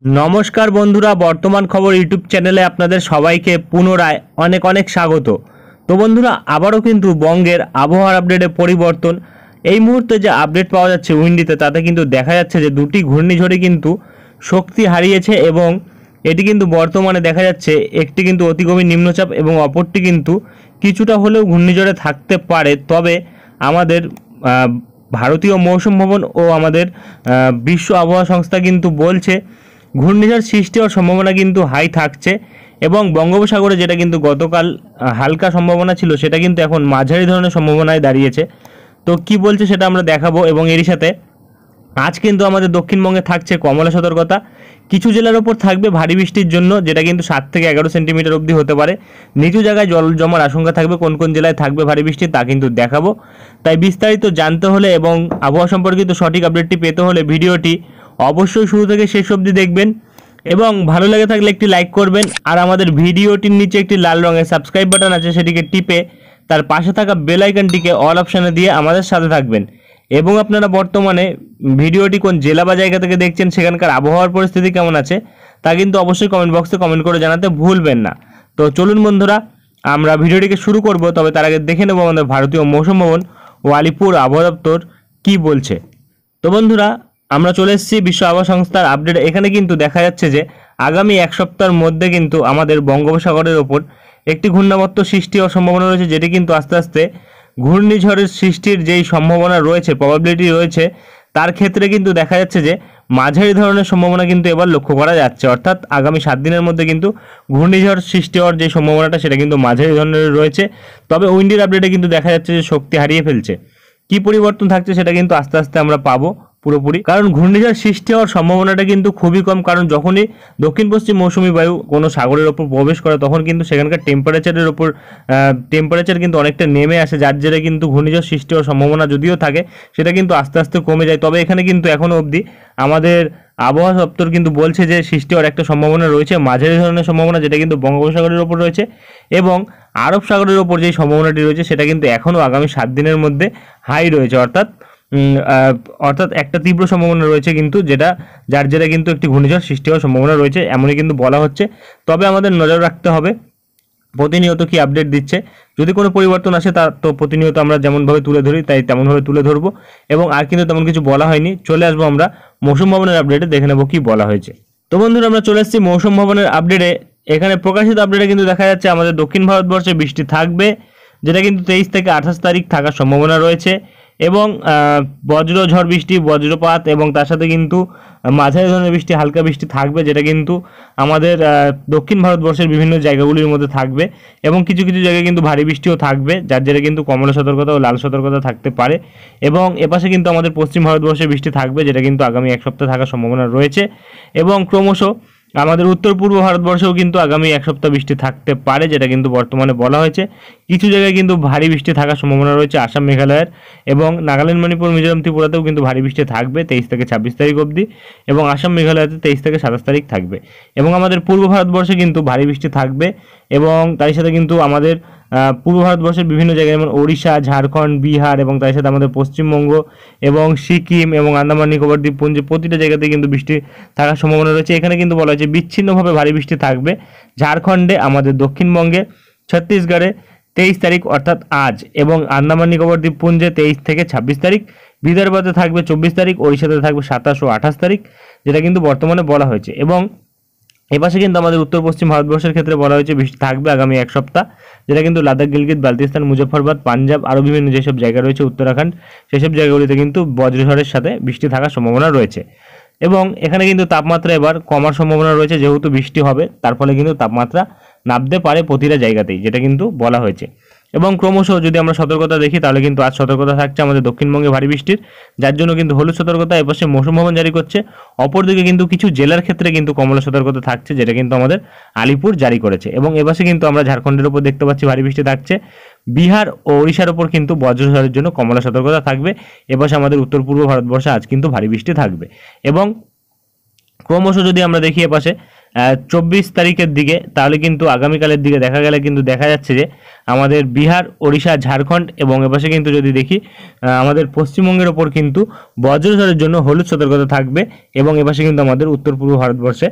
নমস্কার বন্ধুরা, বর্তমান খবর ইউটিউব চ্যানেলে আপনাদের সবাইকে পুনরায় অনেক অনেক স্বাগত। তো বন্ধুরা, আবারও কিন্তু বঙ্গের আবহাওয়ার আপডেটে পরিবর্তন। এই মুহূর্তে যে আপডেট পাওয়া যাচ্ছে উইন্ডিতে, তাতে কিন্তু দেখা যাচ্ছে যে দুটি ঘূর্ণিঝড়ে কিন্তু শক্তি হারিয়েছে এবং এটি কিন্তু বর্তমানে দেখা যাচ্ছে একটি কিন্তু অতি গভীর নিম্নচাপ এবং অপরটি কিন্তু কিছুটা হলেও ঘূর্ণিঝড়ে থাকতে পারে। তবে আমাদের ভারতীয় মৌসুম ভবন ও আমাদের বিশ্ব আবহাওয়া সংস্থা কিন্তু বলছে ঘূর্ণিঝড় সৃষ্টি হওয়ার সম্ভাবনা কিন্তু হাই থাকছে এবং বঙ্গোপসাগরে যেটা কিন্তু গতকাল হালকা সম্ভাবনা ছিল, সেটা কিন্তু এখন মাঝারি ধরনের সম্ভাবনায় দাঁড়িয়েছে। তো কি বলছে সেটা আমরা দেখাবো। এবং এরই সাথে আজ কিন্তু আমাদের দক্ষিণবঙ্গে থাকছে কমলা সতর্কতা। কিছু জেলার ওপর থাকবে ভারী বৃষ্টির জন্য, যেটা কিন্তু 7 থেকে 11 সেন্টিমিটার অবধি হতে পারে। নিচু জায়গায় জল জমার আশঙ্কা থাকবে। কোন কোন জেলায় থাকবে ভারী বৃষ্টি তা কিন্তু দেখাবো। তাই বিস্তারিত জানতে হলে এবং আবহাওয়া সম্পর্কিত সঠিক আপডেটটি পেতে হলে ভিডিওটি অবশ্যই শুরু থেকে শেষ অবধি দেখবেন এবং ভালো লেগে থাকলে একটি লাইক করবেন। আর আমাদের ভিডিওটির নিচে একটি লাল রঙের সাবস্ক্রাইব বাটন আছে, সেটিকে টিপে তার পাশে থাকা বেল আইকনটিকে অল অপশানে দিয়ে আমাদের সাথে থাকবেন। এবং আপনারা বর্তমানে ভিডিওটি কোন জেলা বা জায়গা থেকে দেখছেন, সেখানকার আবহাওয়ার পরিস্থিতি কেমন আছে তা কিন্তু অবশ্যই কমেন্ট বক্সে কমেন্ট করে জানাতে ভুলবেন না। তো চলুন বন্ধুরা, আমরা ভিডিওটিকে শুরু করব। তবে তার আগে দেখে নেব আমাদের ভারতীয় মৌসুম ভবন ও আলিপুর আবহাওয়া দপ্তর কী বলছে। তো বন্ধুরা, আমরা চলে এসেছি বিশ্ব আবহাওয়া সংস্থার আপডেট। এখানে কিন্তু দেখা যাচ্ছে যে আগামী এক সপ্তাহের মধ্যে কিন্তু আমাদের বঙ্গোপসাগরের ওপর একটি ঘূর্ণাবর্ত সৃষ্টি হওয়ার সম্ভাবনা রয়েছে, যেটি কিন্তু আস্তে আস্তে ঘূর্ণিঝড়ের সৃষ্টির যেই সম্ভাবনা রয়েছে, প্রবাবিলিটি রয়েছে, তার ক্ষেত্রে কিন্তু দেখা যাচ্ছে যে মাঝারি ধরনের সম্ভাবনা কিন্তু এবার লক্ষ্য করা যাচ্ছে। অর্থাৎ আগামী 7 দিনের মধ্যে কিন্তু ঘূর্ণিঝড় সৃষ্টি হওয়ার যে সম্ভাবনাটা, সেটা কিন্তু মাঝারি ধরনের রয়েছে। তবে উইন্ডির আপডেটে কিন্তু দেখা যাচ্ছে যে শক্তি হারিয়ে ফেলছে। কি পরিবর্তন থাকছে সেটা কিন্তু আস্তে আস্তে আমরা পাবো পুরোপুরি। কারণ ঘূর্ণিঝড় সৃষ্টি হওয়ার সম্ভাবনাটা কিন্তু খুবই কম। কারণ যখনই দক্ষিণ পশ্চিম মৌসুমী বায়ু কোনো সাগরের ওপর প্রবেশ করে, তখন কিন্তু সেখানকার টেম্পারেচারের ওপর টেম্পারেচার কিন্তু অনেকটা নেমে আসে, যার জেরে কিন্তু ঘূর্ণিঝড় সৃষ্টি হওয়ার সম্ভাবনা যদিও থাকে, সেটা কিন্তু আস্তে আস্তে কমে যায়। তবে এখানে কিন্তু এখনও অবধি আমাদের আবহাওয়া দপ্তর কিন্তু বলছে যে সৃষ্টি হওয়ার একটা সম্ভাবনা রয়েছে, মাঝারি ধরনের সম্ভাবনা, যেটা কিন্তু বঙ্গোপসাগরের ওপর রয়েছে। এবং আরব সাগরের ওপর যেই সম্ভাবনাটি রয়েছে, সেটা কিন্তু এখনও আগামী 7 দিনের মধ্যে হাই রয়েছে। অর্থাৎ একটা তীব্র সম্ভাবনা রয়েছে কিন্তু, যার জেরে কিন্তু একটি ঘূর্ণিঝড় সৃষ্টি হওয়ার সম্ভাবনা রয়েছে, এমনই কিন্তু বলা হচ্ছে। তবে আমাদের নজর রাখতে হবে প্রতিনিয়ত কি আপডেট দিচ্ছে। যদি কোনো পরিবর্তন আসে তা তো প্রতিনিয়ত আমরা যেমনভাবে তুলে ধরি, তাই তেমনভাবে তুলে ধরবো। এবং আর কিন্তু তেমন কিছু বলা হয়নি। চলে আসবো আমরা মৌসুম ভবনের আপডেটে, দেখে নেবো কি বলা হয়েছে। তো বন্ধুরা, আমরা চলে এসেছি মৌসুম ভবনের আপডেটে। এখানে প্রকাশিত আপডেটে কিন্তু দেখা যাচ্ছে আমাদের দক্ষিণ ভারতবর্ষে বৃষ্টি থাকবে, যেটা কিন্তু 23 থেকে 28 তারিখ থাকার সম্ভাবনা রয়েছে। এবং বজ্রঝড় বৃষ্টি, বজ্রপাত এবং তার সাথে কিন্তু মাঝারি ধরনের বৃষ্টি, হালকা বৃষ্টি থাকবে, যেটা কিন্তু আমাদের দক্ষিণ ভারতবর্ষের বিভিন্ন জায়গাগুলির মধ্যে থাকবে। এবং কিছু কিছু জায়গায় কিন্তু ভারী বৃষ্টিও থাকবে, যার জেরে কিন্তু কমলা সতর্কতা ও লাল সতর্কতা থাকতে পারে। এবং এপাশে কিন্তু আমাদের পশ্চিম ভারতবর্ষে বৃষ্টি থাকবে, যেটা কিন্তু আগামী এক সপ্তাহ থাকার সম্ভাবনা রয়েছে। এবং ক্রমশ আমাদের উত্তর পূর্ব ভারতবর্ষেও কিন্তু আগামী এক সপ্তাহ বৃষ্টি থাকতে পারে, যেটা কিন্তু বর্তমানে বলা হয়েছে। কিছু জায়গায় কিন্তু ভারী বৃষ্টি থাকার সম্ভাবনা রয়েছে আসাম, মেঘালয়ের এবং নাগাল্যান্ড, মণিপুর, মিজোরাম, ত্রিপুরাতেও কিন্তু ভারী বৃষ্টি থাকবে 23 থেকে 26 তারিখ অবধি। এবং আসাম, মেঘালয়তে 23 থেকে 27 তারিখ থাকবে। এবং আমাদের পূর্ব ভারতবর্ষে কিন্তু ভারী বৃষ্টি থাকবে। এবং তার সাথে কিন্তু আমাদের পূর্ব ভারতবর্ষের বিভিন্ন জায়গায়, যেমন ওড়িশা, ঝাড়খণ্ড, বিহার এবং তার সাথে আমাদের পশ্চিমবঙ্গ এবং সিকিম এবং আন্দামান নিকোবর দ্বীপপুঞ্জে প্রতিটা জায়গাতে কিন্তু বৃষ্টি থাকার সম্ভাবনা রয়েছে। এখানে কিন্তু বলা হয়েছে বিচ্ছিন্নভাবে ভারী বৃষ্টি থাকবে ঝাড়খণ্ডে, আমাদের দক্ষিণবঙ্গে, ছত্তিশগড়ে 23 তারিখ অর্থাৎ আজ, এবং আন্দামান নিকোবর দ্বীপপুঞ্জে 23 থেকে 26 তারিখ, বিদর্ভতে থাকবে 24 তারিখ, ওড়িশাতে থাকবে 27 ও 28 তারিখ, যেটা কিন্তু বর্তমানে বলা হয়েছে। এবং এপাশে কিন্তু আমাদের উত্তর পশ্চিম ভারতবর্ষের ক্ষেত্রে বলা হয়েছে বৃষ্টি থাকবে আগামী এক সপ্তাহ, যেটা কিন্তু লাদাখ, গিলগিত, বালতিস্তান, মুজফ্ফরবাদ, পাঞ্জাব, আরও বিভিন্ন যেসব জায়গা রয়েছে, উত্তরাখণ্ড, সেসব জায়গাগুলিতে কিন্তু বজ্রঝড়ের সাথে বৃষ্টি থাকার সম্ভাবনা রয়েছে। এবং এখানে কিন্তু তাপমাত্রা এবার কমার সম্ভাবনা রয়েছে, যেহেতু বৃষ্টি হবে, তার ফলে কিন্তু তাপমাত্রা নামতে পারে প্রতিটা জায়গাতেই, যেটা কিন্তু বলা হয়েছে। এবং ক্রমশ যদি আমরা সতর্কতা দেখি, তাহলে কিন্তু আজ সতর্কতা থাকছে আমাদের দক্ষিণবঙ্গে ভারী বৃষ্টির, যার জন্য কিন্তু হলুদ সতর্কতা এপাশে মৌসুম ভবন জারি করছে। অপরদিকে কিন্তু কিছু জেলার ক্ষেত্রে কিন্তু কমলা সতর্কতা থাকছে, যেটা কিন্তু আমাদের আলিপুর জারি করেছে। এবং এপাশে কিন্তু আমরা ঝাড়খণ্ডের উপর দেখতে পাচ্ছি ভারী বৃষ্টি থাকছে। বিহার ও ওড়িশার ওপর কিন্তু বজ্রঝড়ের জন্য কমলা সতর্কতা থাকবে। এপাশে আমাদের উত্তর পূর্ব ভারতবর্ষে আজ কিন্তু ভারী বৃষ্টি থাকবে। এবং ক্রমশ যদি আমরা দেখি এপাশে 24 তারিখের দিকে, তাহলে কিন্তু আগামীকালের দিকে দেখা যাচ্ছে যে আমাদের বিহার, ওড়িশা, ঝাড়খণ্ড এবং এপাশে কিন্তু যদি দেখি আমাদের পশ্চিমবঙ্গের ওপর কিন্তু বজ্রঝড়ের জন্য হলুদ সতর্কতা থাকবে এবং এপাশে কিন্তু আমাদের উত্তর পূর্ব ভারতবর্ষে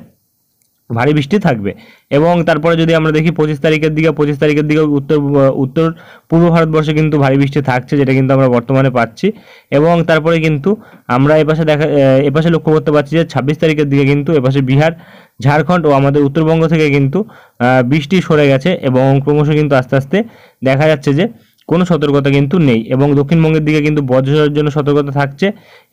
ভারী বৃষ্টি থাকবে। এবং তারপরে যদি আমরা দেখি 25 তারিখের দিকে উত্তর পূর্ব ভারতবর্ষে কিন্তু ভারী বৃষ্টি থাকছে, যেটা কিন্তু আমরা বর্তমানে পাচ্ছি। এবং তারপরে কিন্তু আমরা এপাশে লক্ষ্য করতে পারছি যে 26 তারিখের দিকে কিন্তু এপাশে বিহার, ঝাড়খণ্ড ও আমাদের উত্তরবঙ্গ থেকে কিন্তু বৃষ্টি সরে গেছে এবং ক্রমশ কিন্তু আস্তে আস্তে দেখা যাচ্ছে যে কোনো সতর্কতা কিন্তু নেই। এবং দক্ষিণবঙ্গের দিকে কিন্তু বজ্রঝড়ের জন্য সতর্কতা থাকছে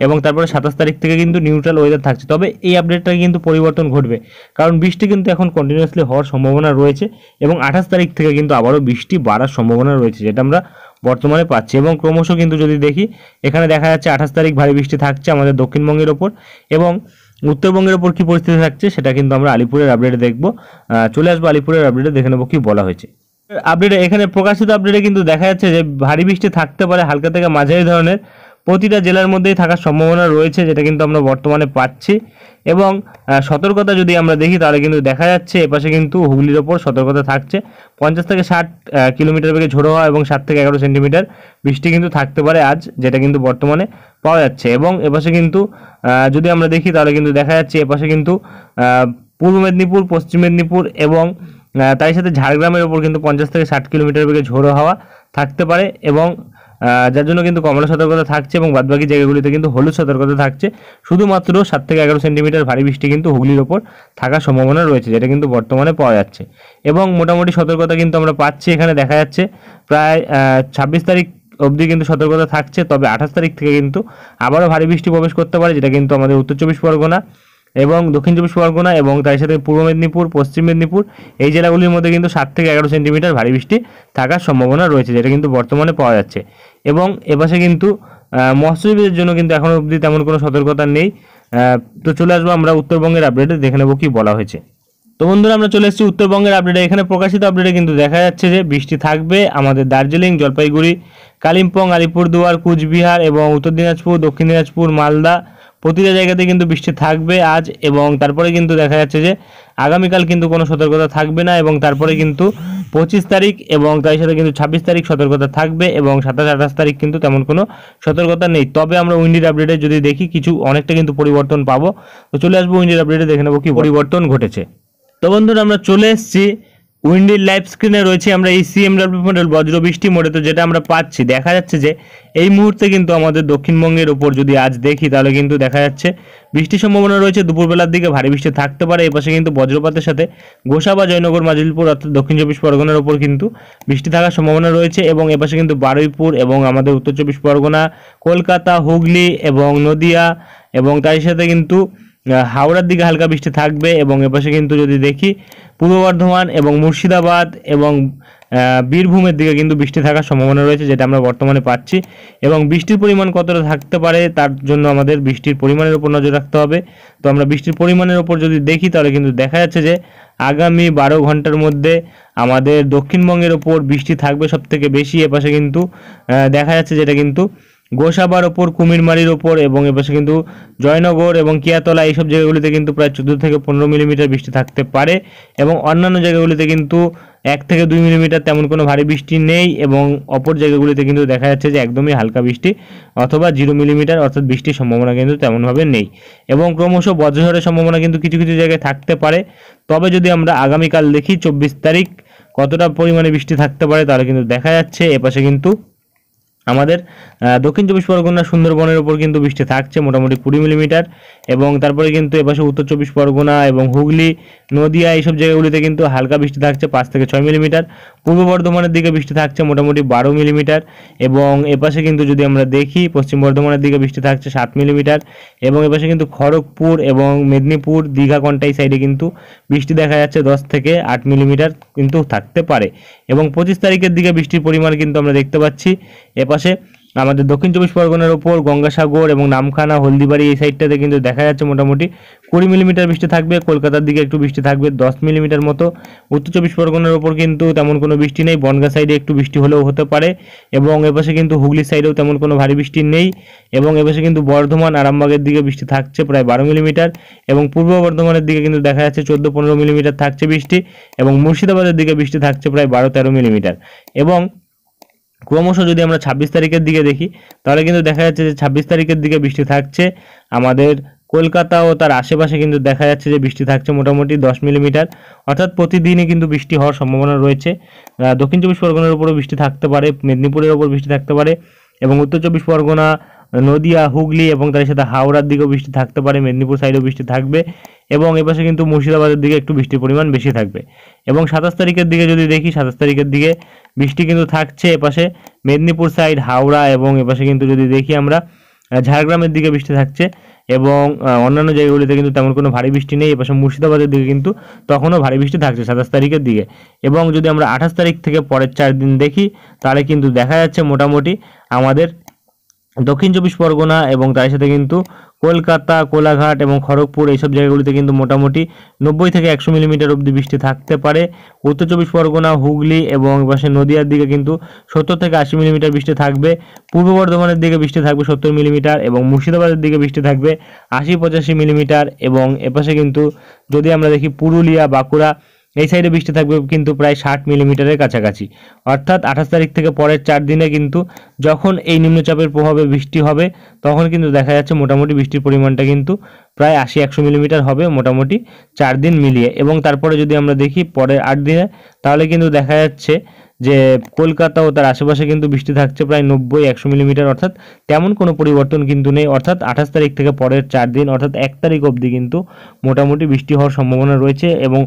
এবং তারপরে 27 তারিখ থেকে কিন্তু নিউট্রাল ওয়েদার থাকছে। তবে এই আপডেটটা কিন্তু পরিবর্তন ঘটবে, কারণ বৃষ্টি কিন্তু এখন কন্টিনিউয়াসলি হওয়ার সম্ভাবনা রয়েছে এবং 28 তারিখ থেকে কিন্তু আবারও বৃষ্টি বাড়ার সম্ভাবনা রয়েছে, যেটা আমরা বর্তমানে পাচ্ছি। এবং ক্রমশ কিন্তু যদি দেখি এখানে দেখা যাচ্ছে 28 তারিখ ভারী বৃষ্টি থাকছে আমাদের দক্ষিণবঙ্গের ওপর এবং উত্তরবঙ্গের ওপর কী পরিস্থিতি থাকছে সেটা কিন্তু আমরা আলিপুরের আপডেটে দেখব। চলে আসবো আলিপুরের আপডেটে, দেখে নেবো কী বলা হয়েছে। আপডেটে এখানে প্রকাশিত আপডেটে কিন্তু দেখা যাচ্ছে যে ভারী বৃষ্টি থাকতে পারে, হালকা থেকে মাঝারি ধরনের প্রতিটা জেলার মধ্যেই থাকার সম্ভাবনা রয়েছে, যেটা কিন্তু আমরা বর্তমানে পাচ্ছি। এবং সতর্কতা যদি আমরা দেখি তাহলে কিন্তু দেখা যাচ্ছে এপাশে কিন্তু হুগলির ওপর সতর্কতা থাকছে 50 থেকে 60 কিলোমিটার বেগে ঝোড়ো হওয়া এবং 7 থেকে 11 সেন্টিমিটার বৃষ্টি কিন্তু থাকতে পারে আজ, যেটা কিন্তু বর্তমানে পাওয়া যাচ্ছে। এবং এপাশে কিন্তু যদি আমরা দেখি তাহলে কিন্তু দেখা যাচ্ছে এপাশে কিন্তু পূর্ব মেদিনীপুর, পশ্চিম মেদিনীপুর এবং তার সাথে ঝাড়গ্রামের ওপর কিন্তু 50 থেকে 60 কিলোমিটার বেগে ঝোড়ো হাওয়া থাকতে পারে এবং যার জন্য কিন্তু কমলা সতর্কতা থাকছে এবং বাদবাকি জায়গাগুলিতে কিন্তু হলুদ সতর্কতা থাকছে। শুধুমাত্র 7 থেকে 11 সেন্টিমিটার ভারী বৃষ্টি কিন্তু হুগলির ওপর থাকার সম্ভাবনা রয়েছে, যেটা কিন্তু বর্তমানে পাওয়া যাচ্ছে। এবং মোটামুটি সতর্কতা কিন্তু আমরা পাচ্ছি, এখানে দেখা যাচ্ছে প্রায় 26 তারিখ অবধি কিন্তু সতর্কতা থাকছে। তবে 28 তারিখ থেকে কিন্তু আবারও ভারী বৃষ্টি প্রবেশ করতে পারে, যেটা কিন্তু আমাদের উত্তর 24 পরগনা এবং দক্ষিণ 24 পরগনা এবং তার সাথে পূর্ব মেদিনীপুর, পশ্চিম মেদিনীপুর এই জেলাগুলির মধ্যে কিন্তু 7 থেকে 11 সেন্টিমিটার ভারী বৃষ্টি থাকার সম্ভাবনা রয়েছে, যেটা কিন্তু বর্তমানে পাওয়া যাচ্ছে। এবং এপাশে কিন্তু মৎস্যজীবীদের জন্য কিন্তু এখনও অবধি তেমন কোনো সতর্কতা নেই। তো চলে আসবো আমরা উত্তরবঙ্গের আপডেটে, দেখে নেবো কী বলা হয়েছে। তো বন্ধুরা আমরা চলে এসেছি উত্তরবঙ্গের আপডেটে। এখানে প্রকাশিত আপডেটে কিন্তু দেখা যাচ্ছে যে বৃষ্টি থাকবে আমাদের দার্জিলিং, জলপাইগুড়ি, কালিম্পং, আলিপুরদুয়ার, কুচবিহার এবং উত্তর দিনাজপুর, দক্ষিণ দিনাজপুর, মালদা প্রতিটা জায়গাতে কিন্তু বৃষ্টি থাকবে আজ। এবং তারপরে কিন্তু দেখা যাচ্ছে যে আগামীকাল কিন্তু কোনো সতর্কতা থাকবে না এবং তারপরে কিন্তু 25 তারিখ এবং তার সাথে কিন্তু 26 তারিখ সতর্কতা থাকবে এবং 27-28 তারিখ কিন্তু তেমন কোনো সতর্কতা নেই। তবে আমরা উইন্ডির আপডেটে যদি দেখি অনেকটা কিন্তু পরিবর্তন পাবো। তো চলে আসবো উইন্ডির আপডেটে, দেখে নেবো কী পরিবর্তন ঘটেছে। তো বন্ধুরা আমরা চলে এসেছি উইন্ডির লাইভ স্ক্রিনে রয়েছে আমরা এই সিএমডব্লিউ মডেল বজ্র বৃষ্টি মোডে। তো যেটা আমরা পাচ্ছি দেখা যাচ্ছে যে এই মুহূর্তে কিন্তু আমাদের দক্ষিণবঙ্গের ওপর যদি আজ দেখি তাহলে কিন্তু দেখা যাচ্ছে বৃষ্টির সম্ভাবনা রয়েছে, দুপুরবেলার দিকে ভারী বৃষ্টি থাকতে পারে। এপাশে কিন্তু বজ্রপাতের সাথে গোসা বা জয়নগর, মাজিলপুর অর্থাৎ দক্ষিণ 24 পরগনার ওপর কিন্তু বৃষ্টি থাকার সম্ভাবনা রয়েছে এবং এপাশে কিন্তু বারুইপুর এবং আমাদের উত্তর 24 পরগনা, কলকাতা, হুগলি এবং নদিয়া এবং তার সাথে কিন্তু হাওড়ার দিকে হালকা বৃষ্টি থাকবে। এবং এপাশে কিন্তু যদি দেখি পূর্ব বর্ধমান এবং মুর্শিদাবাদ এবং বীরভূমের দিকে কিন্তু বৃষ্টি থাকার সম্ভাবনা রয়েছে, যেটা আমরা বর্তমানে পাচ্ছি। এবং বৃষ্টির পরিমাণ কতটা থাকতে পারে তার জন্য আমাদের বৃষ্টির পরিমাণের উপর নজর রাখতে হবে। তো আমরা বৃষ্টির পরিমাণের উপর যদি দেখি তাহলে কিন্তু দেখা যাচ্ছে যে আগামী 12 ঘন্টার মধ্যে আমাদের দক্ষিণবঙ্গের ওপর বৃষ্টি থাকবে সবথেকে বেশি। এপাশে কিন্তু দেখা যাচ্ছে যেটা কিন্তু গোসাবার ওপর, কুমিরমারির ওপর এবং এপাশে কিন্তু জয়নগর এবং কিয়াতলা এইসব জায়গাগুলিতে কিন্তু প্রায় 14 থেকে 15 মিলিমিটার বৃষ্টি থাকতে পারে এবং অন্যান্য জায়গাগুলিতে কিন্তু 1 থেকে 2 মিলিমিটার তেমন কোনো ভারী বৃষ্টি নেই এবং অপর জায়গাগুলিতে কিন্তু দেখা যাচ্ছে যে একদমই হালকা বৃষ্টি অথবা 0 মিলিমিটার অর্থাৎ বৃষ্টির সম্ভাবনা কিন্তু তেমনভাবে নেই। এবং ক্রমশ বজ্রঝড়ের সম্ভাবনা কিন্তু কিছু কিছু জায়গায় থাকতে পারে। তবে যদি আমরা আগামীকাল দেখি 24 তারিখ কতটা পরিমাণে বৃষ্টি থাকতে পারে তাহলে কিন্তু দেখা যাচ্ছে এপাশে কিন্তু আমাদের দক্ষিণ 24 পরগনা, সুন্দরবনের ওপর কিন্তু বৃষ্টি থাকছে মোটামুটি 20 মিলিমিটার এবং তারপরে কিন্তু এপাশে উত্তর 24 পরগনা এবং হুগলি, নদিয়া এইসব জায়গাগুলিতে কিন্তু হালকা বৃষ্টি থাকছে 5 থেকে 6 মিলিমিটার। পূর্ব বর্ধমানের দিকে বৃষ্টি থাকছে মোটামুটি 12 মিলিমিটার এবং এপাশে কিন্তু যদি আমরা দেখি পশ্চিম বর্ধমানের দিকে বৃষ্টি থাকছে 7 মিলিমিটার এবং এপাশে কিন্তু খড়গপুর এবং মেদিনীপুর, দীঘা, কন্টাই সাইডে কিন্তু বৃষ্টি দেখা যাচ্ছে 10 থেকে 8 মিলিমিটার কিন্তু থাকতে পারে। এবং 25 তারিখের দিকে বৃষ্টির পরিমাণ কিন্তু আমরা দেখতে পাচ্ছি এপাশে আমাদের দক্ষিণ চব্বিশ পরগনার ওপর গঙ্গাসাগর এবং নামখানা, হলদিবাড়ি এই সাইডটাতে কিন্তু দেখা যাচ্ছে মোটামুটি 20 মিলিমিটার বৃষ্টি থাকবে। কলকাতার দিকে একটু বৃষ্টি থাকবে 10 মিলিমিটার মতো। উত্তর চব্বিশ পরগনার ওপর কিন্তু তেমন কোনো বৃষ্টি নেই, বনগাঁ সাইডে একটু বৃষ্টি হলেও হতে পারে, এবং এপাশে কিন্তু হুগলির সাইডেও তেমন কোনো ভারী বৃষ্টি নেই, এবং এপাশে কিন্তু বর্ধমান, আরামবাগের দিকে বৃষ্টি থাকছে প্রায় 12 মিলিমিটার, এবং পূর্ব বর্ধমানের দিকে কিন্তু দেখা যাচ্ছে 14-15 মিলিমিটার থাকছে বৃষ্টি, এবং মুর্শিদাবাদের দিকে বৃষ্টি থাকছে প্রায় 12-13 মিলিমিটার। এবং ক্রমশ যদি আমরা 26 তারিখের দিকে দেখি তাহলে কিন্তু দেখা যাচ্ছে যে 26 তারিখের দিকে বৃষ্টি থাকছে আমাদের কলকাতা ও তার আশেপাশে, কিন্তু দেখা যাচ্ছে যে বৃষ্টি থাকছে মোটামুটি 10 মিলিমিটার, অর্থাৎ প্রতিদিনই কিন্তু বৃষ্টি হওয়ার সম্ভাবনা রয়েছে। দক্ষিণ চব্বিশ পরগনার উপরও বৃষ্টি থাকতে পারে, মেদিনীপুরের ওপর বৃষ্টি থাকতে পারে, এবং উত্তর চব্বিশ পরগনা, নদিয়া, হুগলি এবং তার সাথে হাওড়ার দিকেও বৃষ্টি থাকতে পারে, মেদিনীপুর সাইডেও বৃষ্টি থাকবে, এবং এপাশে কিন্তু মুর্শিদাবাদের দিকে একটু বৃষ্টির পরিমাণ বেশি থাকবে। এবং 27 তারিখের দিকে যদি দেখি, 27 তারিখের দিকে বৃষ্টি কিন্তু থাকছে এপাশে মেদিনীপুর সাইড, হাওড়া, এবং এপাশে কিন্তু যদি দেখি আমরা ঝাড়গ্রামের দিকে বৃষ্টি থাকছে, এবং অন্যান্য জায়গাগুলিতে কিন্তু তেমন কোনো ভারী বৃষ্টি নেই। এপাশে মুর্শিদাবাদের দিকে কিন্তু তখনও ভারী বৃষ্টি থাকছে 27 তারিখের দিকে। এবং যদি আমরা 28 তারিখ থেকে পরের 4 দিন দেখি তাহলে কিন্তু দেখা যাচ্ছে মোটামুটি আমাদের দক্ষিণ চব্বিশ পরগনা এবং তার সাথে কিন্তু কলকাতা, কোলাঘাট এবং খড়গপুর এইসব জায়গাগুলিতে কিন্তু মোটামুটি 90 থেকে 100 মিলিমিটার অবধি বৃষ্টি থাকতে পারে। উত্তর চব্বিশ পরগনা, হুগলি এবং পাশে নদিয়ার দিকে কিন্তু 70 থেকে 80 মিলিমিটার বৃষ্টি থাকবে। পূর্ব বর্ধমানের দিকে বৃষ্টি থাকবে 70 মিলিমিটার, এবং মুর্শিদাবাদের দিকে বৃষ্টি থাকবে 80-85 মিলিমিটার। এবং এপাশে কিন্তু যদি আমরা দেখি পুরুলিয়া, বাঁকুড়া এই সাইডে বৃষ্টি থাকবে কিন্তু প্রায় 60 মিলিমিটারের কাছাকাছি। অর্থাৎ 28 তারিখ থেকে পরের 4 দিনে কিন্তু যখন এই নিম্নচাপের প্রভাবে বৃষ্টি হবে তখন কিন্তু দেখা যাচ্ছে মোটামুটি বৃষ্টির পরিমাণটা কিন্তু প্রায় 80-100 মিলিমিটার হবে মোটামুটি 4 দিন মিলিয়ে। এবং তারপরে যদি আমরা দেখি পরের 8 দিনে তাহলে কিন্তু দেখা যাচ্ছে যে কলকাতা ও তার আশেপাশে কিন্তু বৃষ্টি থাকছে প্রায় 90-100 মিলিমিটার, অর্থাৎ তেমন কোনো পরিবর্তন কিন্তু নেই। অর্থাৎ 28 তারিখ থেকে পরের 4 দিন অর্থাৎ 1 তারিখ অবধি কিন্তু মোটামুটি বৃষ্টি হওয়ার সম্ভাবনা রয়েছে। এবং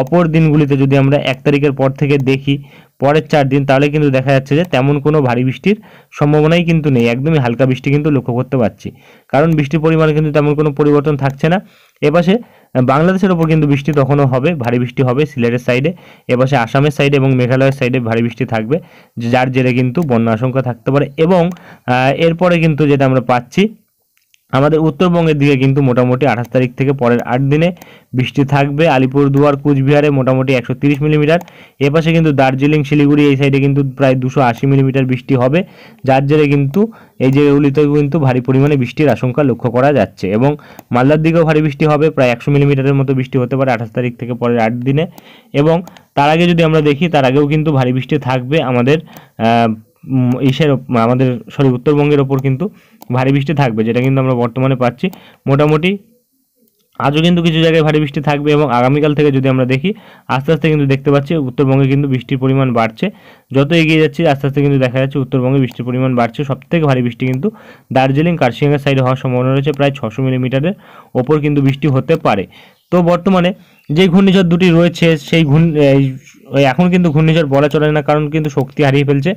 অপর দিনগুলিতে যদি আমরা 1 তারিখের পর থেকে দেখি পরের 4 দিন তাহলে কিন্তু দেখা যাচ্ছে যে তেমন কোনো ভারী বৃষ্টির সম্ভাবনাই কিন্তু নেই, একদমই হালকা বৃষ্টি কিন্তু লক্ষ্য করতে পারছি, কারণ বৃষ্টির পরিমাণ কিন্তু তেমন কোনো পরিবর্তন থাকছে না। এপাশে বাংলাদেশের ওপর কিন্তু বৃষ্টি তখনও হবে, ভারী বৃষ্টি হবে সিলেটের সাইডে, এপাশে আসামের সাইডে এবং মেঘালয়ের সাইডে ভারী বৃষ্টি থাকবে, যার জেরে কিন্তু বন্যা আশঙ্কা থাকতে পারে। এবং এরপরে কিন্তু যেটা আমরা পাচ্ছি আমাদের উত্তরবঙ্গের দিকে কিন্তু মোটামুটি 28 তারিখ থেকে পরের 8 দিনে বৃষ্টি থাকবে আলিপুরদুয়ার, কুচবিহারে মোটামুটি 130 মিলিমিটার। এপাশে কিন্তু দার্জিলিং, শিলিগুড়ি এই সাইডে কিন্তু প্রায় 280 মিলিমিটার বৃষ্টি হবে, যার জেরে কিন্তু এই জায়গাগুলিতেও কিন্তু ভারী পরিমাণে বৃষ্টির আশঙ্কা লক্ষ্য করা যাচ্ছে। এবং মালদার দিকেও ভারী বৃষ্টি হবে, প্রায় 100 মিলিমিটারের মতো বৃষ্টি হতে পারে 28 তারিখ থেকে পরের 8 দিনে। এবং তার আগে যদি আমরা দেখি তার আগেও কিন্তু ভারী বৃষ্টি থাকবে আমাদের উত্তরবঙ্গের ওপর কিন্তু ভারী বৃষ্টি থাকবে, যেটা কিন্তু আমরা বর্তমানে পাচ্ছি। মোটামুটি আজও কিন্তু কিছু জায়গায় ভারী বৃষ্টি থাকবে, এবং আগামীকাল থেকে যদি আমরা দেখি আস্তে আস্তে কিন্তু দেখতে পাচ্ছি উত্তরবঙ্গে কিন্তু বৃষ্টির পরিমাণ বাড়ছে, যত এগিয়ে যাচ্ছে আস্তে আস্তে কিন্তু দেখা যাচ্ছে উত্তরবঙ্গে বৃষ্টির পরিমাণ বাড়ছে। সবথেকে ভারী বৃষ্টি কিন্তু দার্জিলিং, কার্শিয়াংয়ের সাইডে হওয়ার সম্ভাবনা রয়েছে, প্রায় 600 মিলিমিটারের ওপর কিন্তু বৃষ্টি হতে পারে। তো বর্তমানে যে ঘূর্ণিঝড় দুটি রয়েছে সেই এখন কিন্তু ঘূর্ণিঝড় বলা চলে না, কারণ কিন্তু শক্তি হারিয়ে ফেলছে,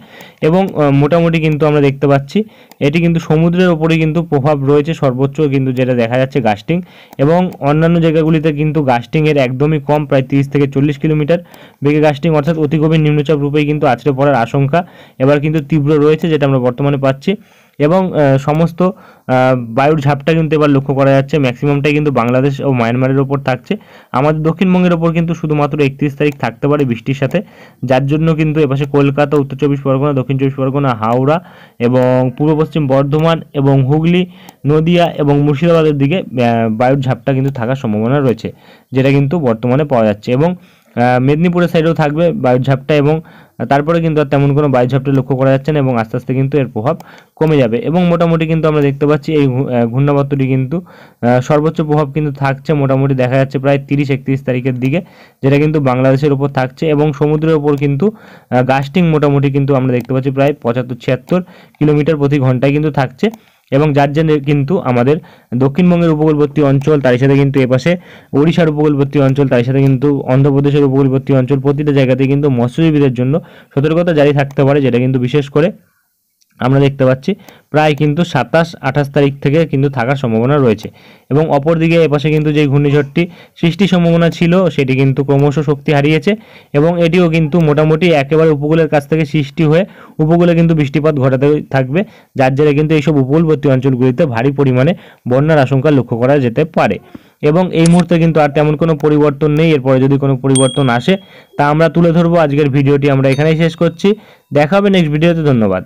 এবং মোটামুটি কিন্তু আমরা দেখতে পাচ্ছি এটি কিন্তু সমুদ্রের ওপরে কিন্তু প্রভাব রয়েছে সর্বোচ্চ, কিন্তু যেটা দেখা যাচ্ছে গাস্টিং, এবং অন্যান্য জায়গাগুলিতে কিন্তু গাস্টিংয়ের একদমই কম, প্রায় 30 থেকে 40 কিলোমিটার বেগে গাস্টিং, অর্থাৎ অতি গভীর নিম্নচাপ রূপেই কিন্তু আছড়ে পড়ার আশঙ্কা এবার কিন্তু তীব্র রয়েছে, যেটা আমরা বর্তমানে পাচ্ছি। এবং সমস্ত বায়ুর ঝাপটা কিন্তু এবার লক্ষ্য করা যাচ্ছে ম্যাক্সিমামটাই কিন্তু বাংলাদেশ ও মায়ানমারের ওপর থাকছে। আমাদের দক্ষিণবঙ্গের ওপর কিন্তু শুধুমাত্র 31 তারিখ থাকতে পারে বৃষ্টির সাথে, যার জন্য কিন্তু এপাশে কলকাতা, উত্তর চব্বিশ পরগনা, দক্ষিণ চব্বিশ পরগনা, হাওড়া এবং পূর্ব পশ্চিম বর্ধমান এবং হুগলি, নদিয়া এবং মুর্শিদাবাদের দিকে বায়ুর ঝাপটা কিন্তু থাকার সম্ভাবনা রয়েছে, যেটা কিন্তু বর্তমানে পাওয়া যাচ্ছে। এবং মেদিনীপুরের সাইডেও থাকবে বায়ুর ঝাপটা, এবং তারপরে কিন্তু আর তেমন কোনো বায়ু ঝাপটা লক্ষ্য করা যাচ্ছে না, এবং আস্তে আস্তে কিন্তু এর প্রভাব কমে যাবে। এবং মোটামুটি কিন্তু আমরা দেখতে পাচ্ছি এই ঘূর্ণাবর্তটি কিন্তু সর্বোচ্চ প্রভাব কিন্তু থাকছে মোটামুটি দেখা যাচ্ছে প্রায় 30-31 তারিখের দিকে, যেটা কিন্তু বাংলাদেশের উপর থাকছে, এবং সমুদ্রের উপর কিন্তু গাস্টিং মোটামুটি কিন্তু আমরা দেখতে পাচ্ছি প্রায় 75-76 কিলোমিটার প্রতি ঘন্টায় কিন্তু থাকছে। এবং যার জন্য কিন্তু আমাদের দক্ষিণবঙ্গের উপকূলবর্তী অঞ্চল, তার সাথে কিন্তু এপাশে ওড়িশার উপকূলবর্তী অঞ্চল, তার সাথে কিন্তু অন্ধ্রপ্রদেশের উপকূলবর্তী অঞ্চল, প্রতিটা জায়গাতে কিন্তু মৎস্যজীবীদের জন্য সতর্কতা জারি থাকতে পারে, যেটা কিন্তু বিশেষ করে আমরা দেখতে পাচ্ছি প্রায় কিন্তু 27-28 তারিখ থেকে কিন্তু থাকার সম্ভাবনা রয়েছে। এবং অপরদিকে এপাশে কিন্তু যে ঘূর্ণিঝড়টি সৃষ্টির সম্ভাবনা ছিল সেটি কিন্তু ক্রমশ শক্তি হারিয়েছে এবং এটিও কিন্তু মোটামুটি একেবারে উপকূলের কাছ থেকে সৃষ্টি হয়ে উপকূলে কিন্তু বৃষ্টিপাত ঘটাতে থাকবে, যার জেরে কিন্তু এইসব উপকূলবর্তী অঞ্চলগুলিতে ভারী পরিমাণে বন্যার আশঙ্কা লক্ষ্য করা যেতে পারে। এবং এই মুহূর্তে কিন্তু আর তেমন কোনো পরিবর্তন নেই। এরপরে যদি কোনো পরিবর্তন আসে তা আমরা তুলে ধরবো। আজকের ভিডিওটি আমরা এখানেই শেষ করছি। দেখা হবে নেক্সট ভিডিওতে। ধন্যবাদ।